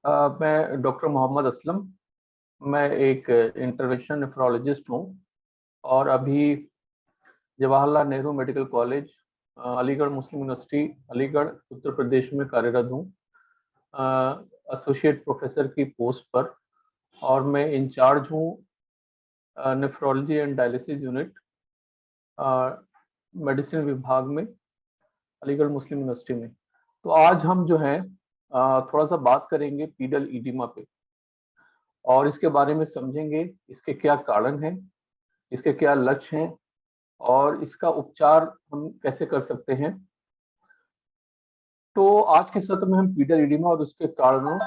मैं डॉक्टर मोहम्मद असलम। मैं एक इंटरवेंशनल नेफ्रोलॉजिस्ट हूँ और अभी जवाहरलाल नेहरू मेडिकल कॉलेज, अलीगढ़ मुस्लिम यूनिवर्सिटी, अलीगढ़ उत्तर प्रदेश में कार्यरत हूँ, एसोसिएट प्रोफेसर की पोस्ट पर। और मैं इंचार्ज हूँ nephrology and dialysis unit, medicine विभाग में, अलीगढ़ मुस्लिम यूनिवर्सिटी में। तो आज हम जो है थोड़ा सा बात करेंगे पीडल ईडिमा पे और इसके बारे में समझेंगे इसके क्या कारण हैं, इसके क्या लक्ष्य हैं और इसका उपचार हम कैसे कर सकते हैं। तो आज के सत्र में हम पीडल ईडिमा और उसके कारणों,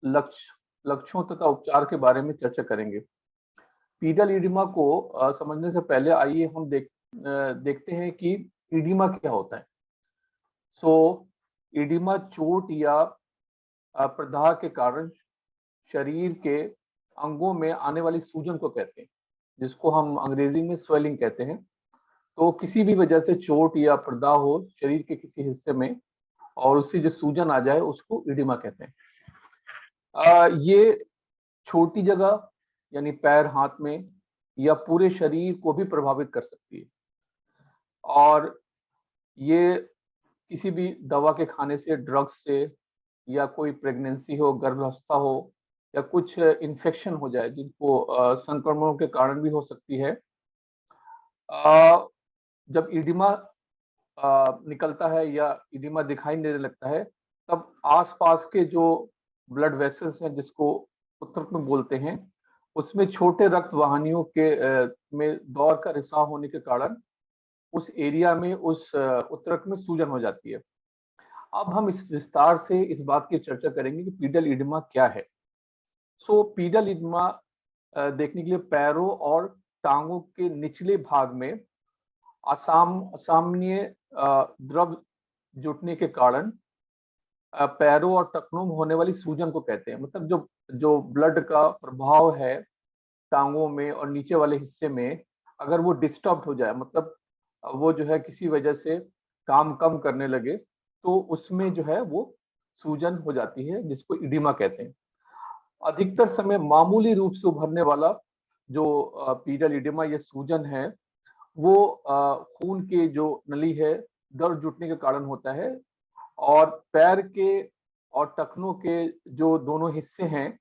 लक्ष्यों तथा उपचार के बारे में चर्चा करेंगे। पीडल ईडिमा को समझने से पहले आइए हम देखते हैं कि ईडिमा क्या होता है। सो ईडिमा चोट या प्रदाह के कारण शरीर के अंगों में आने वाली सूजन को कहते हैं, जिसको हम अंग्रेजी में स्वेलिंग कहते हैं। तो किसी भी वजह से चोट या प्रदाह हो शरीर के किसी हिस्से में और उससे जो सूजन आ जाए उसको इडिमा कहते हैं। ये छोटी जगह यानी पैर, हाथ में या पूरे शरीर को भी प्रभावित कर सकती है और ये किसी भी दवा के खाने से, ड्रग्स से, या कोई प्रेगनेंसी हो, गर्भावस्था हो या कुछ इन्फेक्शन हो जाए जिनको संक्रमणों के कारण भी हो सकती है। जब इडिमा निकलता है या इडिमा दिखाई देने लगता है तब आसपास के जो ब्लड वेसल्स हैं, जिसको उत्तक में बोलते हैं, उसमें छोटे रक्त वाहिनियों के में दौर का रिसाव होने के कारण उस एरिया में, उस उत्तक में सूजन हो जाती है। अब हम इस विस्तार से इस बात की चर्चा करेंगे कि पीडल इडिमा क्या है। सो पीडल इडिमा देखने के लिए पैरों और टांगों के निचले भाग में असामान्य द्रव जुटने के कारण पैरों और टखनों में होने वाली सूजन को कहते हैं। मतलब जो जो ब्लड का प्रभाव है टांगों में और नीचे वाले हिस्से में, अगर वो डिस्टर्ब हो जाए, मतलब वो जो है किसी वजह से काम कम करने लगे, तो उसमें जो है वो सूजन हो जाती है, जिसको इडिमा कहते हैं। अधिकतर समय मामूली रूप से उभरने वाला जो पीडल इडिमा, ये सूजन है, वो खून के जो नली है दर्द जुटने के कारण होता है और पैर के और टखनों के जो दोनों हिस्से हैं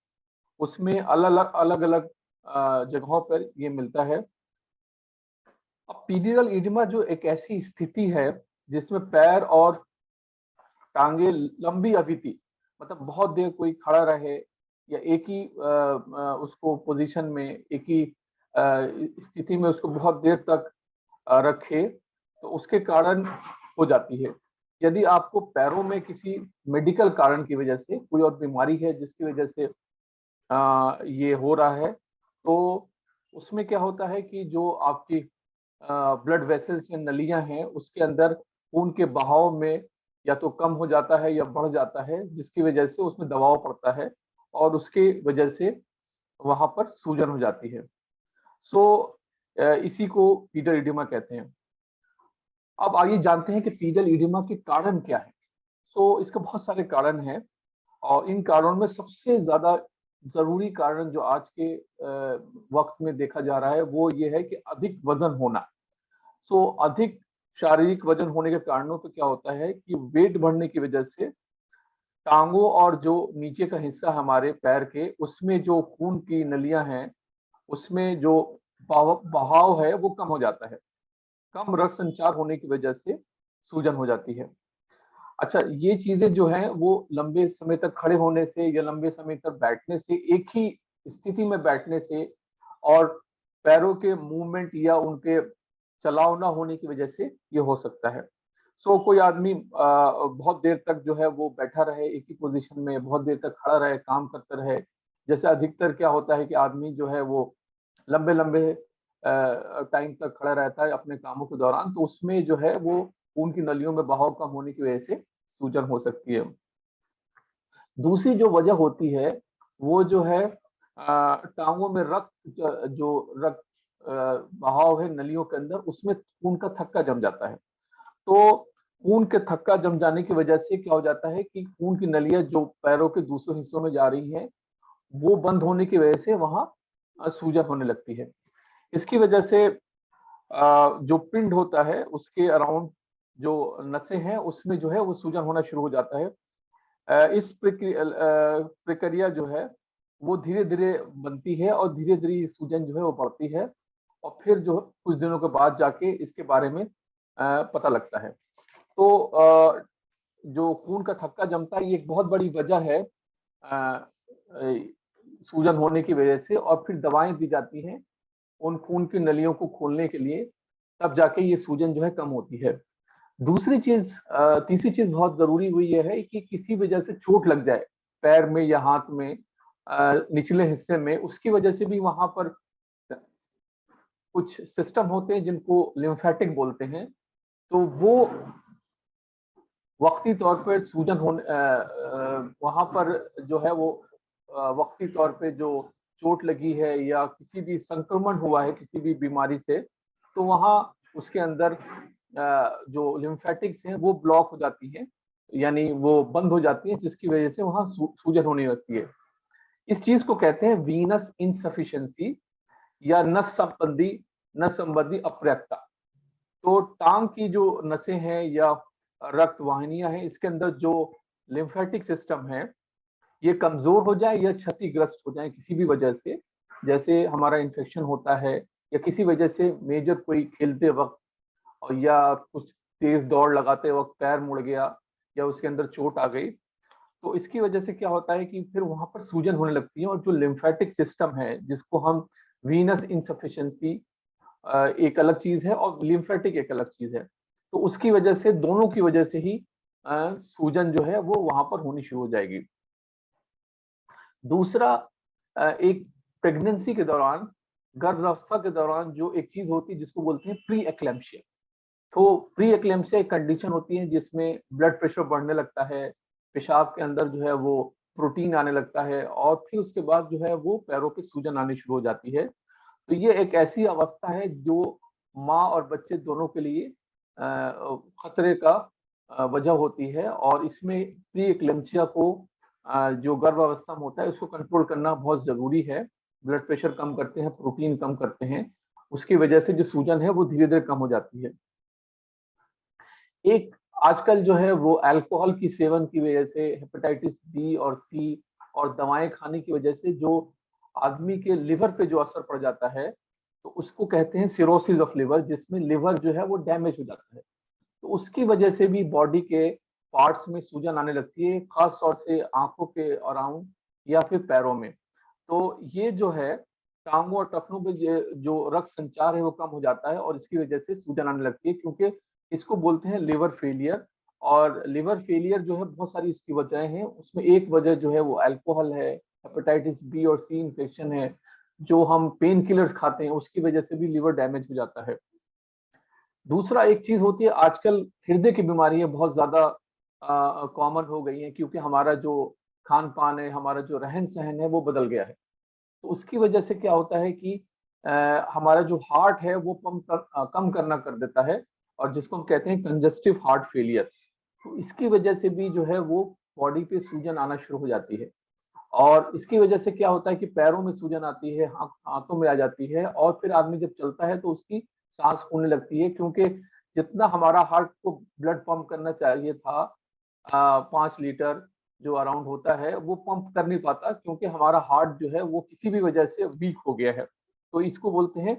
उसमें अलग अलग जगहों पर ये मिलता है। अब पीडियल इडिमा जो एक ऐसी स्थिति है जिसमें पैर और टांगे लंबी अवधि, मतलब बहुत देर कोई खड़ा रहे या एक ही उसको पोजीशन में, एक ही स्थिति में उसको बहुत देर तक रखे, तो उसके कारण हो जाती है। यदि आपको पैरों में किसी मेडिकल कारण की वजह से, कोई और बीमारी है जिसकी वजह से ये हो रहा है, तो उसमें क्या होता है कि जो आपकी ब्लड वेसल्स या नलियां हैं उसके अंदर खून के बहाव में या तो कम हो जाता है या बढ़ जाता है, जिसकी वजह से उसमें दबाव पड़ता है और उसके वजह से वहां पर सूजन हो जाती है। सो इसी को पीडल इडिमा कहते हैं। अब आइए जानते हैं कि पीडल इडिमा के कारण क्या है। सो इसके बहुत सारे कारण हैं और इन कारणों में सबसे ज्यादा जरूरी कारण जो आज के वक्त में देखा जा रहा है वो ये है कि अधिक वजन होना। सो अधिक शारीरिक वजन होने के कारणों पे क्या होता है कि वेट बढ़ने की वजह से टांगों और जो नीचे का हिस्सा हमारे पैर के, उसमें जो खून की नलियां हैं उसमें जो बहाव है वो कम हो जाता है। कम रक्त संचार होने की वजह से सूजन हो जाती है। अच्छा, ये चीजें जो हैं वो लंबे समय तक खड़े होने से या लंबे समय तक बैठने से, एक ही स्थिति में बैठने से और पैरों के मूवमेंट या उनके चलाव ना होने की वजह से ये हो सकता है। सो कोई आदमी बहुत देर तक जो है वो बैठा रहे एक ही पोजीशन में, बहुत देर तक खड़ा रहे, काम करता रहे। जैसे अधिकतर क्या होता है कि आदमी जो है वो लंबे लंबे टाइम तक खड़ा रहता है अपने कामों के दौरान, तो उसमें जो है वो खून की नलियों में बहाव कम होने की वजह से सूजन हो सकती है। दूसरी जो वजह होती है वो जो है टांगों में रक्त, जो रक्त बहाव है नलियों के अंदर, उसमें खून का थक्का जम जाता है। तो खून के थक्का जम जाने की वजह से क्या हो जाता है कि खून की नलियां जो पैरों के दूसरे हिस्सों में जा रही हैं, वो बंद होने की वजह से वहां सूजन होने लगती है। इसकी वजह से जो पिंड होता है उसके अराउंड जो नसें हैं उसमें जो है वो सूजन होना शुरू हो जाता है। इस प्रक्रिया जो है वो धीरे धीरे बनती है और धीरे धीरे ये सूजन जो है वो बढ़ती है, और फिर जो कुछ दिनों के बाद जाके इसके बारे में पता लगता है। तो जो खून का थक्का जमता है ये एक बहुत बड़ी वजह है सूजन होने की वजह से, और फिर दवाएं दी जाती हैं उन खून की नलियों को खोलने के लिए, तब जाके ये सूजन जो है कम होती है। दूसरी चीज, तीसरी चीज बहुत जरूरी हुई यह है कि किसी वजह से चोट लग जाए पैर में या हाथ में, निचले हिस्से में, उसकी वजह से भी वहां पर कुछ सिस्टम होते हैं जिनको लिम्फेटिक बोलते हैं, तो वो वक्ती तौर पर सूजन होने वहां पर जो है वो वक्ती तौर पे जो चोट लगी है या किसी भी संक्रमण हुआ है किसी भी बीमारी से, तो वहां उसके अंदर जो लिम्फेटिक्स हैं वो ब्लॉक हो जाती हैं, यानी वो बंद हो जाती है, जिसकी वजह से वहां सूजन होने लगती है। इस चीज को कहते हैं वीनस इनसफिशिएंसी या नस संबंधी अप्रयक्ता। तो टांग की जो नसें हैं या रक्त वाहिनियां हैं, इसके अंदर जो लिम्फेटिक सिस्टम है ये कमजोर हो जाए या क्षतिग्रस्त हो जाए किसी भी वजह से, जैसे हमारा इन्फेक्शन होता है या किसी वजह से मेजर कोई खेलते वक्त और या कुछ तेज दौड़ लगाते वक्त पैर मुड़ गया या उसके अंदर चोट आ गई, तो इसकी वजह से क्या होता है कि फिर वहां पर सूजन होने लगती है, और जो लिम्फेटिक सिस्टम है जिसको हम वीनस इनसफिशिएंसी एक अलग चीज है और लिम्फेटिक एक अलग चीज है, तो उसकी वजह से दोनों की वजह से ही सूजन जो है वो वहां पर होनी शुरू हो जाएगी। दूसरा, एक प्रेगनेंसी के दौरान, गर्भावस्था के दौरान जो एक चीज होती है जिसको बोलते हैं प्री एक्लेम्पशिया। तो प्री एक्लेम्पसिया एक कंडीशन होती है जिसमें ब्लड प्रेशर बढ़ने लगता है, पेशाब के अंदर जो है वो प्रोटीन आने लगता है, और फिर उसके बाद जो है वो पैरों पे सूजन आनी शुरू हो जाती है। तो ये एक ऐसी अवस्था है जो माँ और बच्चे दोनों के लिए खतरे का वजह होती है, और इसमें प्री एक्लेम्पसिया को जो गर्भावस्था में होता है उसको कंट्रोल करना बहुत जरूरी है। ब्लड प्रेशर कम करते हैं, प्रोटीन कम करते हैं, उसकी वजह से जो सूजन है वो धीरे धीरे कम हो जाती है। एक आजकल जो है वो अल्कोहल की सेवन की वजह से, हेपेटाइटिस बी और सी और दवाएं खाने की वजह से जो आदमी के लिवर पे जो असर पड़ जाता है, तो उसको कहते हैं सिरोसिस ऑफ लिवर, जिसमें लिवर जो है वो डैमेज हो जाता है। तो उसकी वजह से भी बॉडी के पार्ट्स में सूजन आने लगती है, खास तौर से आंखों के अराउंड या फिर पैरों में। तो ये जो है टांगों और टखनों में जो रक्त संचार है वो कम हो जाता है, और इसकी वजह से सूजन आने लगती है, क्योंकि इसको बोलते हैं लिवर फेलियर। और लिवर फेलियर जो है बहुत सारी इसकी वजहें हैं, उसमें एक वजह जो है वो अल्कोहल है, हेपेटाइटिस बी और सी इन्फेक्शन है, जो हम पेन किलर्स खाते हैं उसकी वजह से भी लिवर डैमेज हो जाता है। दूसरा एक चीज होती है, आजकल हृदय की बीमारियां बहुत ज्यादा कॉमन हो गई हैं, क्योंकि हमारा जो खान पान है, हमारा जो रहन सहन है वो बदल गया है। तो उसकी वजह से क्या होता है कि हमारा जो हार्ट है वो कम करना कर देता है, और जिसको हम कहते हैं कंजस्टिव हार्ट फेलियर। तो इसकी वजह से भी जो है वो बॉडी पे सूजन आना शुरू हो जाती है, और इसकी वजह से क्या होता है कि पैरों में सूजन आती है, हाथों में आ जाती है, और फिर आदमी जब चलता है तो उसकी सांस फूलने लगती है, क्योंकि जितना हमारा हार्ट को ब्लड पंप करना चाहिए था 5 लीटर जो अराउंड होता है, वो पंप कर नहीं पाता, क्योंकि हमारा हार्ट जो है वो किसी भी वजह से वीक हो गया है। तो इसको बोलते हैं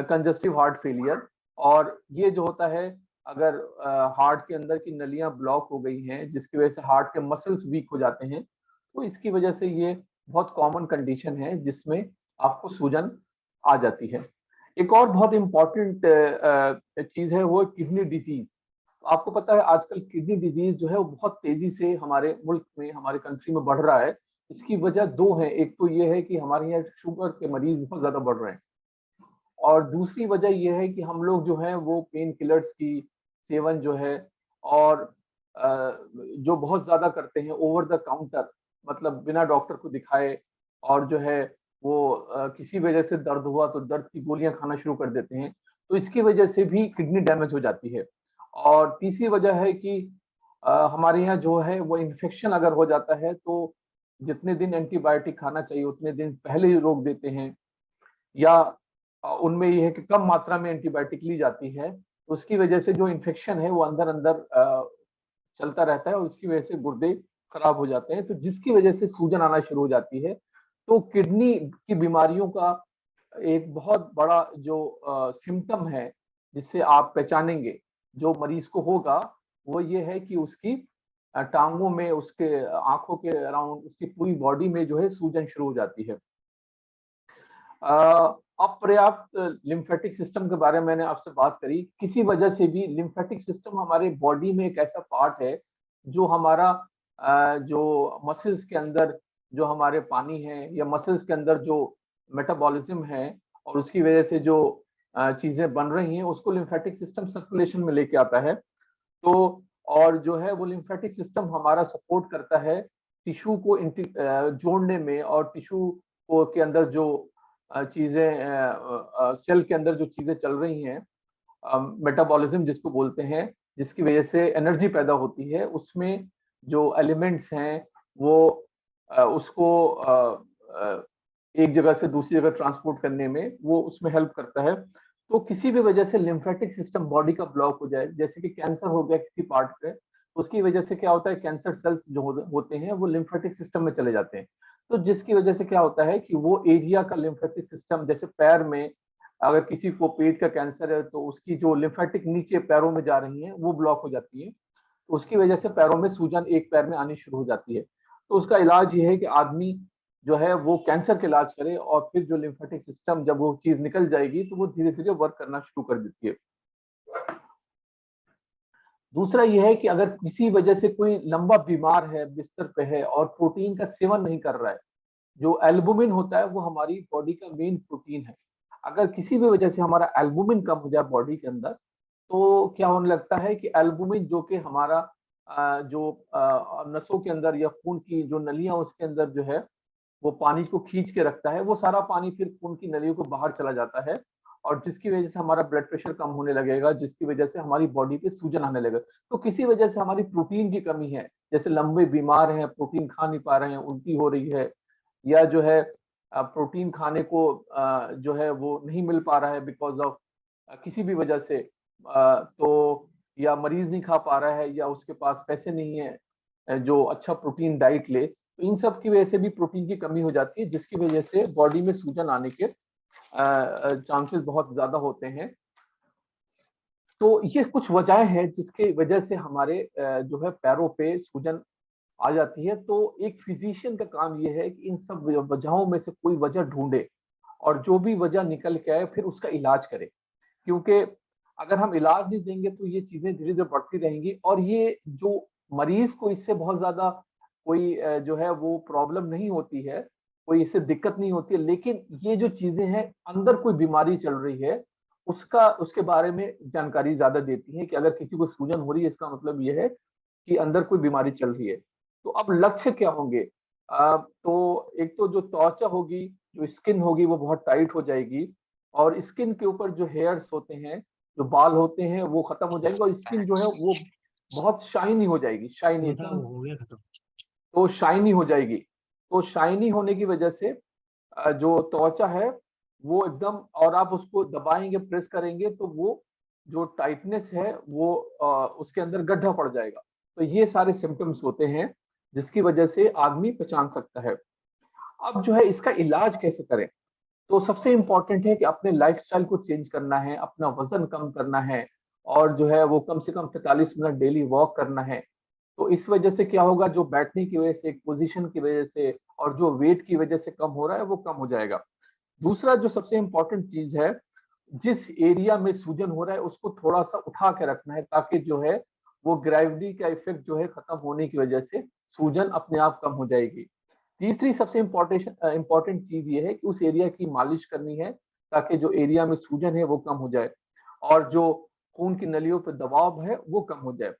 कंजस्टिव हार्ट फेलियर। और ये जो होता है, अगर हार्ट के अंदर की नलियां ब्लॉक हो गई हैं जिसकी वजह से हार्ट के मसल्स वीक हो जाते हैं, तो इसकी वजह से ये बहुत कॉमन कंडीशन है जिसमें आपको सूजन आ जाती है। एक और बहुत इंपॉर्टेंट चीज है वो किडनी डिजीज। आपको पता है आजकल किडनी डिजीज जो है वो बहुत तेजी से हमारे मुल्क में, हमारे कंट्री में बढ़ रहा है। इसकी वजह दो है, एक तो ये है कि हमारे यहाँ शुगर के मरीज बहुत ज्यादा बढ़ रहे हैं, और दूसरी वजह यह है कि हम लोग जो है वो पेन किलर्स की सेवन जो है, और जो बहुत ज्यादा करते हैं ओवर द काउंटर, मतलब बिना डॉक्टर को दिखाए, और जो है वो किसी वजह से दर्द हुआ तो दर्द की गोलियां खाना शुरू कर देते हैं, तो इसकी वजह से भी किडनी डैमेज हो जाती है। और तीसरी वजह है कि हमारे यहाँ जो है वो इन्फेक्शन अगर हो जाता है तो जितने दिन एंटीबायोटिक खाना चाहिए उतने दिन पहले ही रोक देते हैं, या उनमें ये है कि कम मात्रा में एंटीबायोटिक ली जाती है, तो उसकी वजह से जो इन्फेक्शन है वो अंदर अंदर चलता रहता है और उसकी वजह से गुर्दे खराब हो जाते हैं, तो जिसकी वजह से सूजन आना शुरू हो जाती है। तो किडनी की बीमारियों का एक बहुत बड़ा जो सिम्टम है जिससे आप पहचानेंगे जो मरीज को होगा, वो ये है कि उसकी टांगों में, उसके आंखों के अराउंड, उसकी पूरी बॉडी में जो है सूजन शुरू हो जाती है। अपर्याप्त लिम्फेटिक सिस्टम के बारे में मैंने आपसे बात करी। किसी वजह से भी लिम्फेटिक सिस्टम हमारे बॉडी में एक ऐसा पार्ट है जो हमारा जो मसल्स के अंदर जो हमारे पानी है, या मसल्स के अंदर जो मेटाबॉलिज्म है और उसकी वजह से जो चीजें बन रही हैं, उसको लिम्फेटिक सिस्टम सर्कुलेशन में लेके आता है। तो और जो है वो लिम्फेटिक सिस्टम हमारा सपोर्ट करता है टिश्यू को जोड़ने में, और टिश्यू को के अंदर जो चीजें सेल के अंदर जो चीजें चल रही हैं, मेटाबॉलिज्म जिसको बोलते हैं, जिसकी वजह से एनर्जी पैदा होती है, उसमें जो एलिमेंट्स हैं वो उसको एक जगह से दूसरी जगह ट्रांसपोर्ट करने में वो उसमें हेल्प करता है। तो किसी भी वजह से लिम्फेटिक सिस्टम बॉडी का ब्लॉक हो जाए, जैसे कि कैंसर हो गया किसी पार्ट पे, तो उसकी वजह से क्या होता है, कैंसर सेल्स जो होते हैं वो लिम्फेटिक सिस्टम में चले जाते हैं। तो जिसकी वजह से क्या होता है कि वो एरिया का लिम्फेटिक सिस्टम, जैसे पैर में अगर किसी को पेट का कैंसर है तो उसकी जो लिम्फेटिक नीचे पैरों में जा रही है वो ब्लॉक हो जाती है, तो उसकी वजह से पैरों में सूजन एक पैर में आनी शुरू हो जाती है। तो उसका इलाज ये है कि आदमी जो है वो कैंसर का इलाज करे, और फिर जो लिम्फेटिक सिस्टम जब वो चीज निकल जाएगी तो वो धीरे धीरे वर्क करना शुरू कर देती है। दूसरा यह है कि अगर किसी वजह से कोई लंबा बीमार है, बिस्तर पे है और प्रोटीन का सेवन नहीं कर रहा है, जो एल्बुमिन होता है वो हमारी बॉडी का मेन प्रोटीन है, अगर किसी भी वजह से हमारा एल्बुमिन कम हो जाए बॉडी के अंदर, तो क्या होने लगता है कि एल्बुमिन जो कि हमारा जो नसों के अंदर या खून की जो नलियां उसके अंदर जो है वो पानी को खींच के रखता है, वो सारा पानी फिर खून की नलियों को बाहर चला जाता है, और जिसकी वजह से हमारा ब्लड प्रेशर कम होने लगेगा, जिसकी वजह से हमारी बॉडी पे सूजन आने लगेगा। तो किसी वजह से हमारी प्रोटीन की कमी है, जैसे लंबे बीमार हैं, प्रोटीन खा नहीं पा रहे हैं, उल्टी हो रही है, या जो है प्रोटीन खाने को जो है वो नहीं मिल पा रहा है बिकॉज ऑफ किसी भी वजह से, तो या मरीज नहीं खा पा रहा है, या उसके पास पैसे नहीं है जो अच्छा प्रोटीन डाइट ले, तो इन सब की वजह से भी प्रोटीन की कमी हो जाती है, जिसकी वजह से बॉडी में सूजन आने के चांसेस बहुत ज्यादा होते हैं। तो ये कुछ वजह है जिसके वजह से हमारे जो है पैरों पे सूजन आ जाती है। तो एक फिजिशियन का काम ये है कि इन सब वजहों में से कोई वजह ढूंढे, और जो भी वजह निकल के आए फिर उसका इलाज करे, क्योंकि अगर हम इलाज नहीं देंगे तो ये चीजें धीरे धीरे बढ़ती रहेंगी, और ये जो मरीज को इससे बहुत ज्यादा कोई जो है वो प्रॉब्लम नहीं होती है, कोई इससे दिक्कत नहीं होती है, लेकिन ये जो चीजें हैं अंदर कोई बीमारी चल रही है उसका, उसके बारे में जानकारी ज्यादा देती है कि अगर किसी को सूजन हो रही है इसका मतलब ये है कि अंदर कोई बीमारी चल रही है। तो अब लक्ष्य क्या होंगे? तो एक तो जो त्वचा होगी, जो स्किन होगी वो बहुत टाइट हो जाएगी, और स्किन के ऊपर जो हेयर्स होते हैं, जो बाल होते हैं वो खत्म हो जाएंगे, और स्किन जो है वो बहुत शाइनी हो जाएगी, शाइनी वो था, एकदम, वो हो गया खत्म। तो शाइनी हो जाएगी। तो शाइनी होने की वजह से जो त्वचा है वो एकदम, और आप उसको दबाएंगे, प्रेस करेंगे तो वो जो टाइटनेस है वो उसके अंदर गड्ढा पड़ जाएगा। तो ये सारे सिम्टम्स होते हैं जिसकी वजह से आदमी पहचान सकता है। अब जो है इसका इलाज कैसे करें? तो सबसे इम्पोर्टेंट है कि अपने लाइफस्टाइल को चेंज करना है, अपना वजन कम करना है, और जो है वो कम से कम 45 मिनट डेली वॉक करना है। तो इस वजह से क्या होगा, जो बैठने की वजह से, एक पोजीशन की वजह से, और जो वेट की वजह से कम हो रहा है वो कम हो जाएगा। दूसरा जो सबसे इम्पोर्टेंट चीज है, जिस एरिया में सूजन हो रहा है उसको थोड़ा सा उठा के रखना है, ताकि जो है वो ग्रेविटी का इफेक्ट जो है खत्म होने की वजह से सूजन अपने आप कम हो जाएगी। तीसरी सबसे इम्पोर्टेंट चीज ये है कि उस एरिया की मालिश करनी है, ताकि जो एरिया में सूजन है वो कम हो जाए, और जो खून की नलियों पर दबाव है वो कम हो जाए।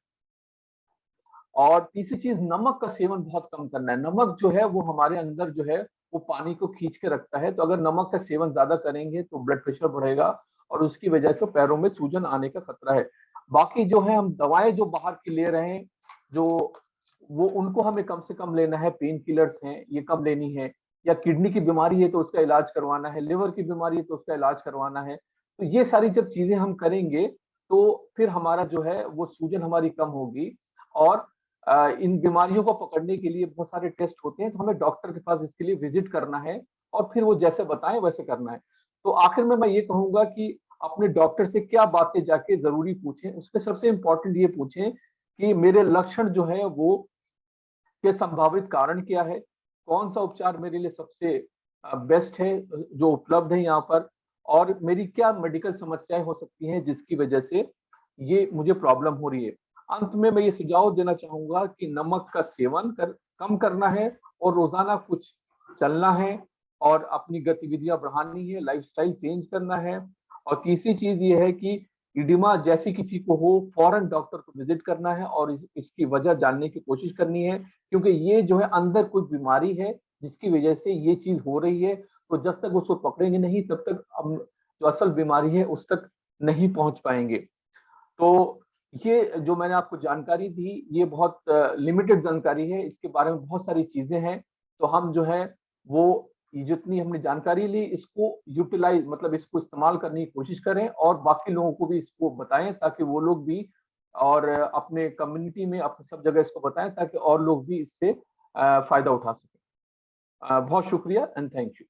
और तीसरी चीज, नमक का सेवन बहुत कम करना है। नमक जो है वो हमारे अंदर जो है वो पानी को खींच के रखता है, तो अगर नमक का सेवन ज्यादा करेंगे तो ब्लड प्रेशर बढ़ेगा, और उसकी वजह से पैरों में सूजन आने का खतरा है। बाकी जो है हम दवाएं जो बाहर की ले रहे हैं, जो वो उनको हमें कम से कम लेना है, पेन किलर्स हैं ये कम लेनी है, या किडनी की बीमारी है तो उसका इलाज करवाना है, लिवर की बीमारी है तो उसका इलाज करवाना है। तो ये सारी जब चीजें हम करेंगे तो फिर हमारा जो है वो सूजन हमारी कम होगी। और इन बीमारियों को पकड़ने के लिए बहुत सारे टेस्ट होते हैं, तो हमें डॉक्टर के पास इसके लिए विजिट करना है और फिर वो जैसे बताएं वैसे करना है। तो आखिर में मैं ये कहूंगा कि अपने डॉक्टर से क्या बातें जाके जरूरी पूछें, उसमें सबसे इंपॉर्टेंट ये पूछें कि मेरे लक्षण जो है वो के संभावित कारण क्या है, कौन सा उपचार मेरे लिए सबसे बेस्ट है जो उपलब्ध है यहाँ पर, और मेरी क्या मेडिकल समस्याएं हो सकती हैं जिसकी वजह से ये मुझे प्रॉब्लम हो रही है। अंत में मैं ये सुझाव देना चाहूंगा कि नमक का सेवन कम करना है और रोजाना कुछ चलना है और अपनी गतिविधियां बढ़ानी है, लाइफस्टाइल चेंज करना है। और तीसरी चीज ये है कि इडिमा जैसी किसी को हो फौरन डॉक्टर को विजिट करना है और इसकी वजह जानने की कोशिश करनी है, क्योंकि ये जो है अंदर कोई बीमारी है जिसकी वजह से ये चीज हो रही है। तो जब तक उसको पकड़ेंगे नहीं तब तक हम जो असल बीमारी है उस तक नहीं पहुंच पाएंगे। तो ये जो मैंने आपको जानकारी दी ये बहुत लिमिटेड जानकारी है, इसके बारे में बहुत सारी चीजें हैं। तो हम जो है वो ये जितनी हमने जानकारी ली इसको यूटिलाइज मतलब इसको इस्तेमाल करने की कोशिश करें और बाकी लोगों को भी इसको बताएं ताकि वो लोग भी और अपने कम्युनिटी में अपने सब जगह इसको बताएं ताकि और लोग भी इससे फायदा उठा सकें। बहुत शुक्रिया एंड थैंक यू।